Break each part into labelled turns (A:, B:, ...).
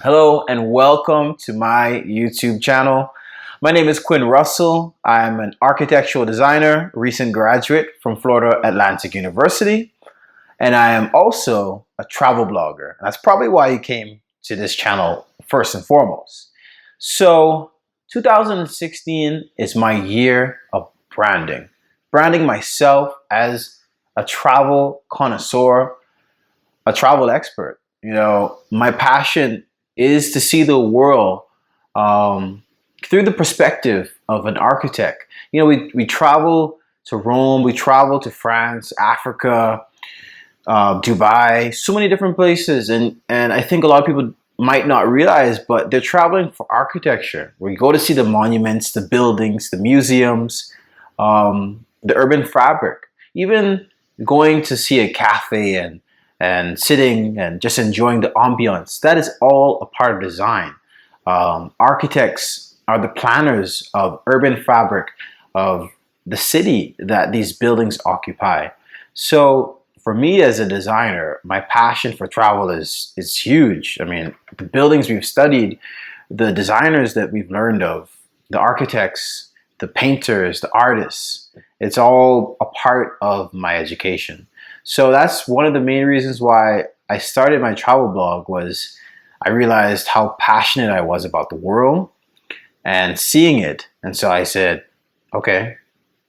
A: Hello and welcome to my YouTube channel. My name is Quinn Russell. I'm an architectural designer, recent graduate from Florida Atlantic University, and I am also a travel blogger. That's probably why you came to this channel first and foremost. So, 2016 is my year of branding myself as a travel connoisseur, a travel expert. My passion is to see the world um, through the perspective of an architect. We travel to Rome, we travel to France, Africa, Dubai, so many different places, and I think a lot of people might not realize, but they're traveling for architecture. We go to see the monuments, the buildings, the museums, the urban fabric, even going to see a cafe and sitting and just enjoying the ambiance. That is all a part of design. Architects are the planners of urban fabric of the city that these buildings occupy. So for me as a designer, my passion for travel is huge. I mean, the buildings we've studied, the designers that we've learned of, the architects, the painters, the artists, it's all a part of my education. So that's one of the main reasons why I started my travel blog. Was I realized how passionate I was about the world and seeing it. And so I said, okay,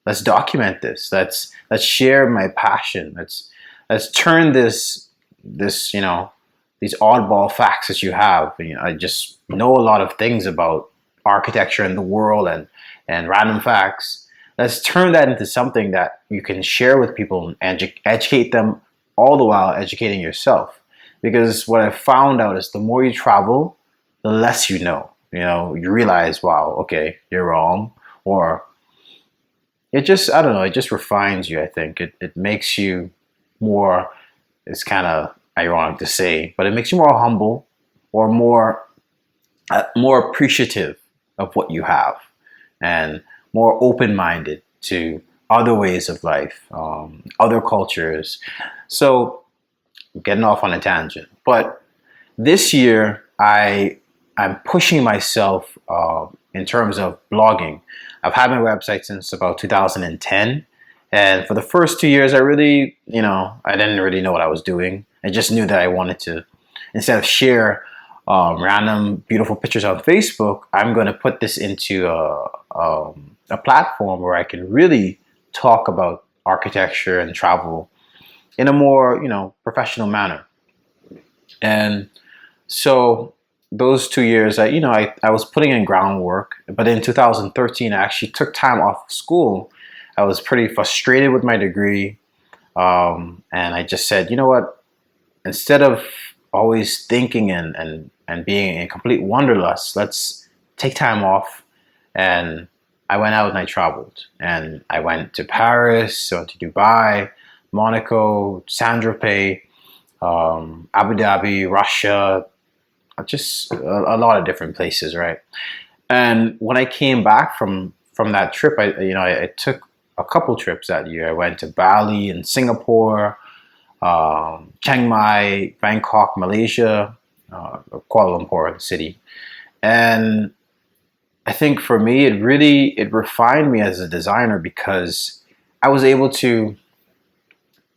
A: let's document this. Let's share my passion. Let's turn this these oddball facts that you have. I just know a lot of things about architecture and the world and random facts. Let's turn that into something that you can share with people and educate them, all the while educating yourself. Because what I found out is the more you travel, the less you know. You realize, wow, okay, you're wrong. Or it just, I don't know, it just refines you, I think. It makes you more, it's kind of ironic to say, but it makes you more humble or more appreciative of what you have and more open-minded to other ways of life, other cultures. So I'm getting off on a tangent, but this year I'm pushing myself in terms of blogging. I've had my website since about 2010. And for the first 2 years, I didn't really know what I was doing. I just knew that I wanted to, instead of share random beautiful pictures on Facebook, I'm going to put this into a platform where I can really talk about architecture and travel in a more, professional manner. And so those 2 years, I was putting in groundwork. But in 2013, I actually took time off of school. I was pretty frustrated with my degree. And I just said, you know what? Instead of always thinking and being in complete wanderlust, let's take time off. And I went out and I traveled. And I went to Paris, I went to Dubai, Monaco, Saint Tropez, Abu Dhabi, Russia, just a lot of different places, right? And when I came back from that trip, I took a couple trips that year. I went to Bali and Singapore, Chiang Mai, Bangkok, Malaysia, Kuala Lumpur, the city. And I think for me, it refined me as a designer because I was able to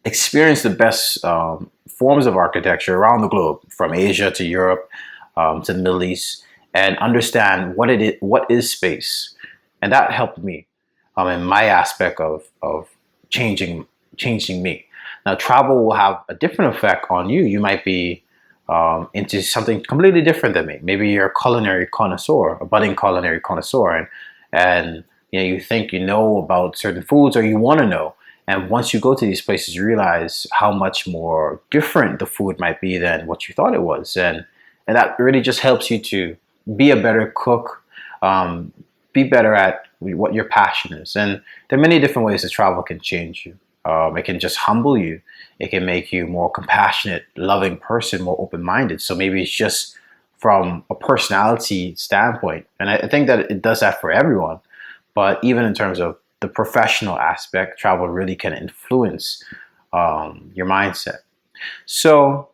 A: experience the best forms of architecture around the globe, from Asia to Europe, to the Middle East, and understand what is space, and that helped me in my aspect of changing me. Now, travel will have a different effect on you. You might be into something completely different than me. Maybe you're a culinary connoisseur, a budding culinary connoisseur, and you think you know about certain foods, or you want to know. And once you go to these places, you realize how much more different the food might be than what you thought it was. And that really just helps you to be a better cook, be better at what your passion is. And there are many different ways that travel can change you. It can just humble you. It can make you more compassionate, loving person, more open-minded. So maybe it's just from a personality standpoint. And I think that it does that for everyone. But even in terms of the professional aspect, travel really can influence your mindset. So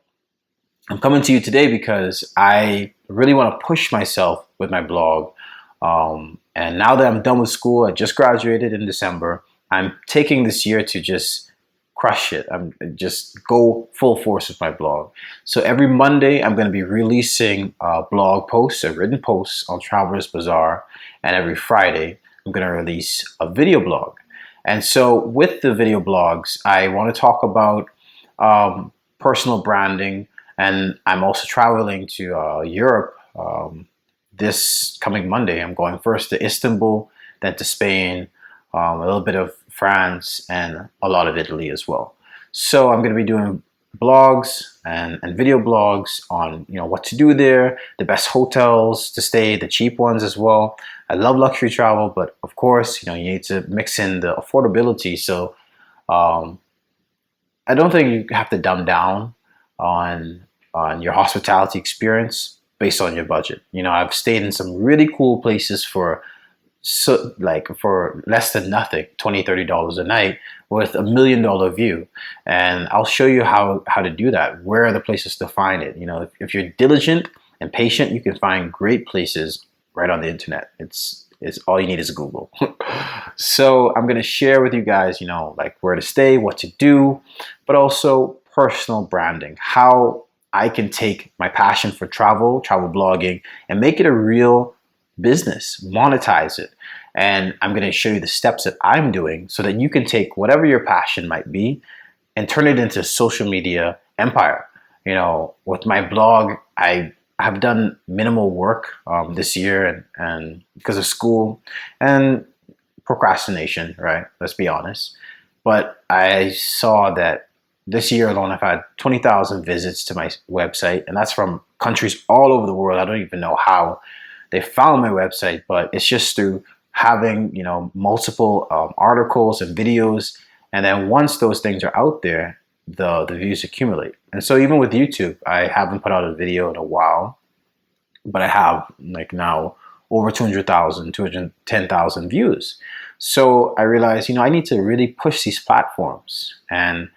A: I'm coming to you today because I really want to push myself with my blog. And now that I'm done with school, I just graduated in December. I'm taking this year to just crush it. I'm just go full force with my blog. So every Monday, I'm going to be releasing a blog post, a written post on Travelers Bazaar, and every Friday, I'm going to release a video blog. And so with the video blogs, I want to talk about personal branding, and I'm also traveling to Europe this coming Monday. I'm going first to Istanbul, then to Spain, a little bit of France, and a lot of Italy as well. So I'm going to be doing blogs and video blogs on what to do there, the best hotels to stay, the cheap ones as well. I love luxury travel, but of course you need to mix in the affordability. So I don't think you have to dumb down on your hospitality experience based on your budget. I've stayed in some really cool places for less than nothing, $20-$30 a night, with $1 million view. And I'll show you how to do that. Where are the places to find it? If you're diligent and patient, you can find great places right on the internet. It's all you need is Google. So I'm going to share with you guys, like where to stay, what to do, but also personal branding, how I can take my passion for travel blogging, and make it a real business, monetize it. And I'm going to show you the steps that I'm doing so that you can take whatever your passion might be and turn it into a social media empire. With my blog, I have done minimal work this year, and because of school and procrastination, right? Let's be honest. But I saw that this year alone, I've had 20,000 visits to my website, and that's from countries all over the world. I don't even know how they found my website, but it's just through having, multiple articles and videos. And then once those things are out there, the views accumulate. And so even with YouTube, I haven't put out a video in a while, but I have now over 200,000, 210,000 views. So I realized, I need to really push these platforms and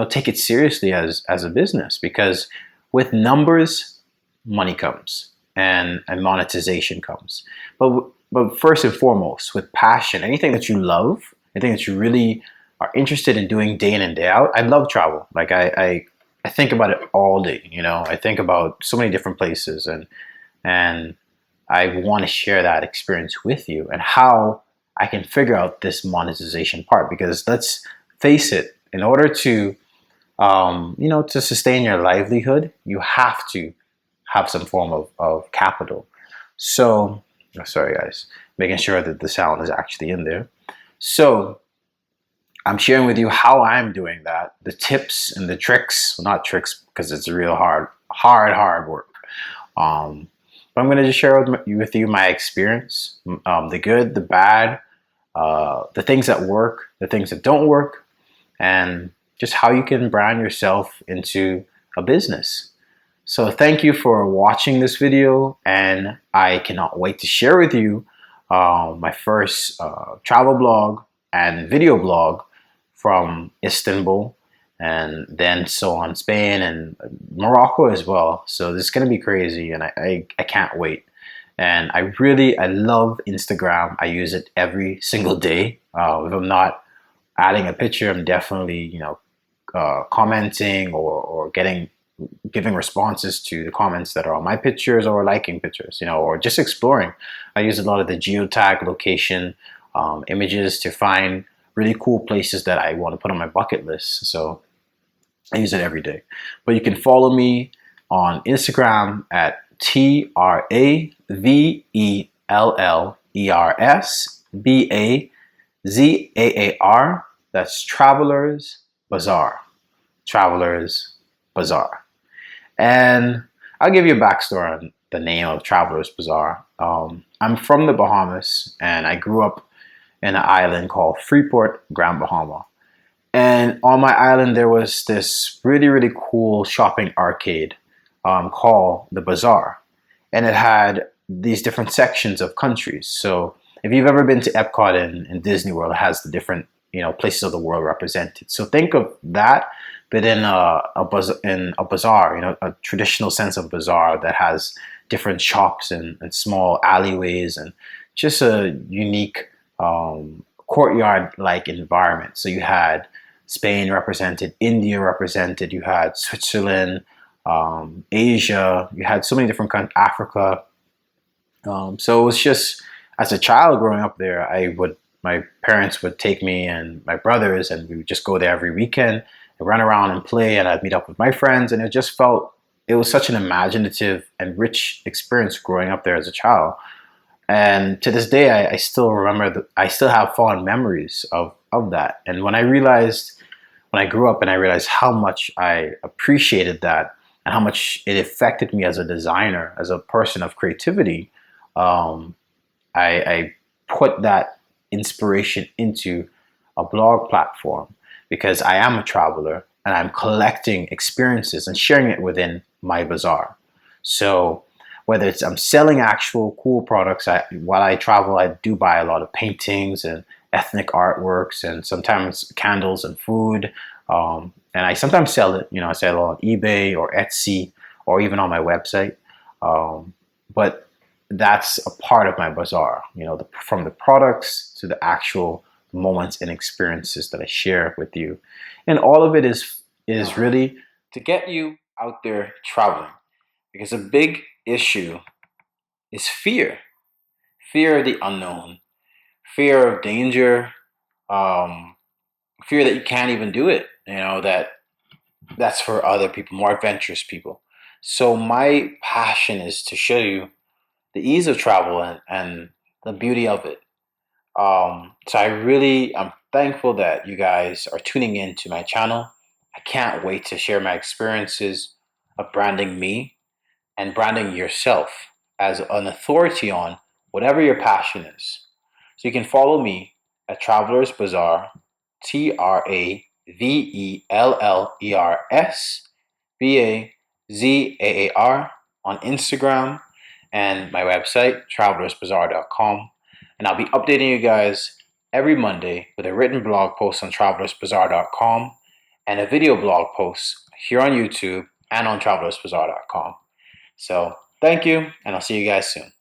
A: take it seriously as a business, because with numbers, money comes and monetization comes. But first and foremost, with passion, anything that you love, anything that you really are interested in doing day in and day out. I love travel. Like I think about it all day. I think about so many different places, and I want to share that experience with you and how I can figure out this monetization part. Because let's face it, in order to to sustain your livelihood, you have to have some form of capital. So, sorry guys, making sure that the sound is actually in there. So I'm sharing with you how I'm doing that, the tips and the tricks. Well, not tricks, because it's real hard work. But I'm going to just share with you my experience, the good, the bad, the things that work, the things that don't work, and just how you can brand yourself into a business. So thank you for watching this video, and I cannot wait to share with you my first travel blog and video blog from Istanbul, and then so on Spain and Morocco as well. So this is going to be crazy, and I can't wait. And I love Instagram. I use it every single day. If I'm not adding a picture, I'm definitely commenting or giving responses to the comments that are on my pictures, or liking pictures, or just exploring. I use a lot of the geotag location images to find really cool places that I want to put on my bucket list. So I use it every day. But you can follow me on Instagram at TravellersBazaar. That's Travelers Bazaar. Travelers Bazaar. And I'll give you a backstory on the name of Travelers Bazaar. I'm from the Bahamas, and I grew up in an island called Freeport, Grand Bahama. And on my island, there was this really cool shopping arcade called the Bazaar. And it had these different sections of countries. So if you've ever been to Epcot in Disney World, it has the different places of the world represented. So think of that, but in a bazaar, a traditional sense of bazaar that has different shops and small alleyways and just a unique courtyard-like environment. So you had Spain represented, India represented, you had Switzerland, Asia, you had so many different countries, Africa. So it was just, as a child growing up there, my parents would take me and my brothers, and we would just go there every weekend and run around and play. And I'd meet up with my friends, and it was such an imaginative and rich experience growing up there as a child. And to this day, I still remember I still have fond memories of that. And when I grew up and I realized how much I appreciated that and how much it affected me as a designer, as a person of creativity, um, I put that inspiration into a blog platform because I am a traveler and I'm collecting experiences and sharing it within my bazaar. So whether it's I'm selling actual cool products, while I travel, I do buy a lot of paintings and ethnic artworks and sometimes candles and food. And I sometimes sell it. I sell it on eBay or Etsy or even on my website. But that's a part of my bazaar. From the products to the actual moments and experiences that I share with you, and all of it is really to get you out there traveling. Because a big issue is fear of the unknown, fear of danger, um, fear that you can't even do it. That's for other people, more adventurous people. So my passion is to show you the ease of travel and the beauty of it. So I'm thankful that you guys are tuning in to my channel. I can't wait to share my experiences of branding me and branding yourself as an authority on whatever your passion is. So you can follow me at Travelers Bazaar, TravellersBazaar on Instagram, and my website, travelersbazaar.com. And I'll be updating you guys every Monday with a written blog post on travelersbazaar.com and a video blog post here on YouTube and on travelersbazaar.com. So thank you, and I'll see you guys soon.